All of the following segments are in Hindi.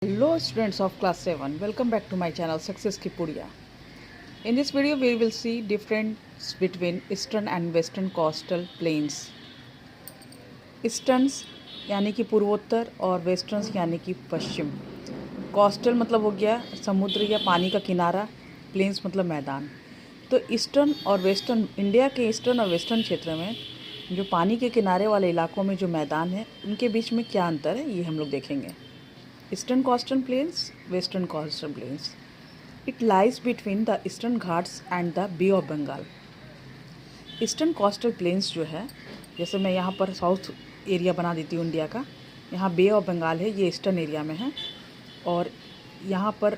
Hello students of class 7, welcome back to my channel Success Kipuria. In this video we will see difference between eastern and western coastal plains. ईस्टर्न्स यानी कि पूर्वोत्तर और वेस्टर्न्स यानी कि पश्चिम. कोस्टल मतलब हो गया समुद्र या पानी का किनारा, प्लेन्स मतलब मैदान. तो ईस्टर्न और वेस्टर्न, इंडिया के ईस्टर्न और वेस्टर्न क्षेत्र में जो पानी के किनारे वाले इलाकों में जो मैदान है उनके बीच में क्या अंतर है ये हम लोग देखेंगे. Eastern coastal plains, Western coastal plains. It lies between the Eastern Ghats and the Bay of Bengal. Eastern coastal plains जो है, जैसे मैं यहाँ पर साउथ एरिया बना देती हूँ इंडिया का, यहाँ बे ऑफ बंगाल है, ये ईस्टर्न एरिया में है. और यहाँ पर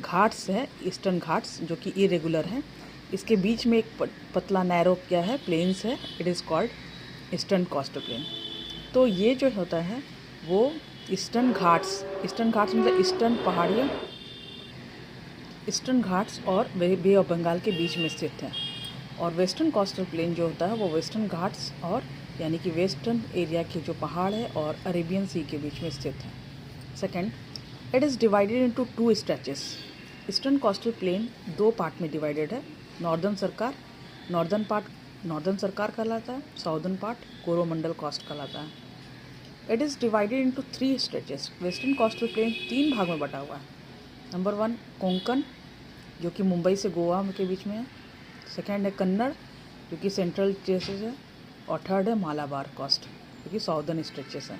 घाट्स है, ईस्टर्न घाट्स जो कि इरेगुलर है. इसके बीच में एक पतला नैरो क्या है, प्लेन्स है. It is called eastern coastal plain. तो ये जो होता है वो ईस्टर्न घाट्स मतलब ईस्टर्न पहाड़ियाँ, ईस्टर्न घाट्स और बे ऑफ बंगाल के बीच में स्थित है. और वेस्टर्न कोस्टल प्लेन जो होता है वो वेस्टर्न घाट्स और यानी कि वेस्टर्न एरिया के जो पहाड़ है और अरेबियन सी के बीच में स्थित है. Second, it is divided into two stretches. Eastern coastal plain दो पार्ट में डिवाइडेड है. नॉर्दर्न सरकार कहलाता है, साउदर्न पार्ट कोरोमंडल कोस्ट कहलाता है. It is divided into three stretches. Western coastal plain तीन भाग में बटा हुआ है. नंबर 1 कोंकण जो कि मुंबई से गोवा के बीच में है. सेकेंड है कन्नड़ जो कि सेंट्रल स्ट्रेचेस है. और थर्ड है मालाबार कोस्ट जो कि साउदर्न स्ट्रेचेस है.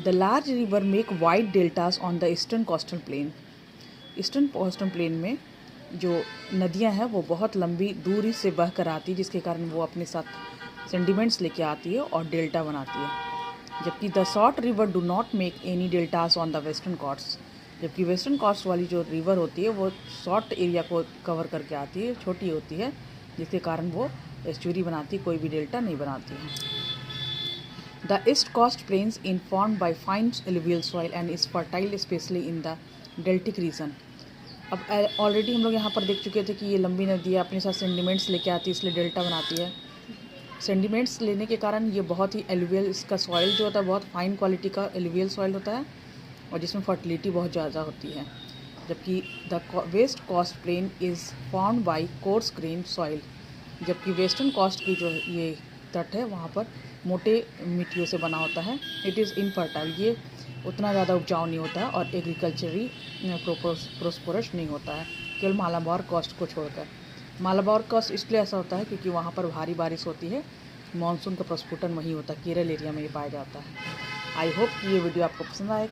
The large river make wide deltas on the eastern coastal plain. Eastern coastal plain में जो नदियाँ हैं वो बहुत लंबी दूरी से बह कर आती है, जिसके कारण वो अपने साथ सेंडिमेंट्स लेके आती है और डेल्टा बनाती है. जबकि the short river do not make any deltas on the western coast. जबकि वेस्टर्न कोस्ट वाली जो रिवर होती है वो शॉर्ट एरिया को कवर करके आती है, छोटी होती है, जिसके कारण वो एस्चुरी बनाती है, कोई भी डेल्टा नहीं बनाती है. The east coast plains in formed by fine alluvial soil and is fertile specially in the deltaic region. अब ऑलरेडी हम लोग यहाँ पर देख चुके थे कि ये लंबी नदी अपने साथ सेंडिमेंट्स लेके आती है, इसलिए डेल्टा बनाती है. सेंडिमेंट्स लेने के कारण ये बहुत ही एलुवियल, इसका सॉइल जो होता है बहुत फाइन क्वालिटी का एलुवियल सॉइल होता है और जिसमें फर्टिलिटी बहुत ज़्यादा होती है. जबकि the west coast plain is formed by coarse grain soil. जबकि वेस्टर्न कोस्ट की जो ये तट है वहाँ पर मोटे मिट्टियों से बना होता है. इट इज़ इनफर्टाइल, ये उतना ज़्यादा उपजाऊ नहीं होता है और एग्रीकल्चरी प्रोस्परस नहीं होता है, केवल मालाबार कोस्ट को छोड़कर. मालाबार कोस्ट इसलिए ऐसा होता है क्योंकि वहाँ पर भारी बारिश होती है, मानसून का प्रस्फुटन वहीं होता है, केरल एरिया में ये पाया जाता है. आई होप कि ये वीडियो आपको पसंद आए.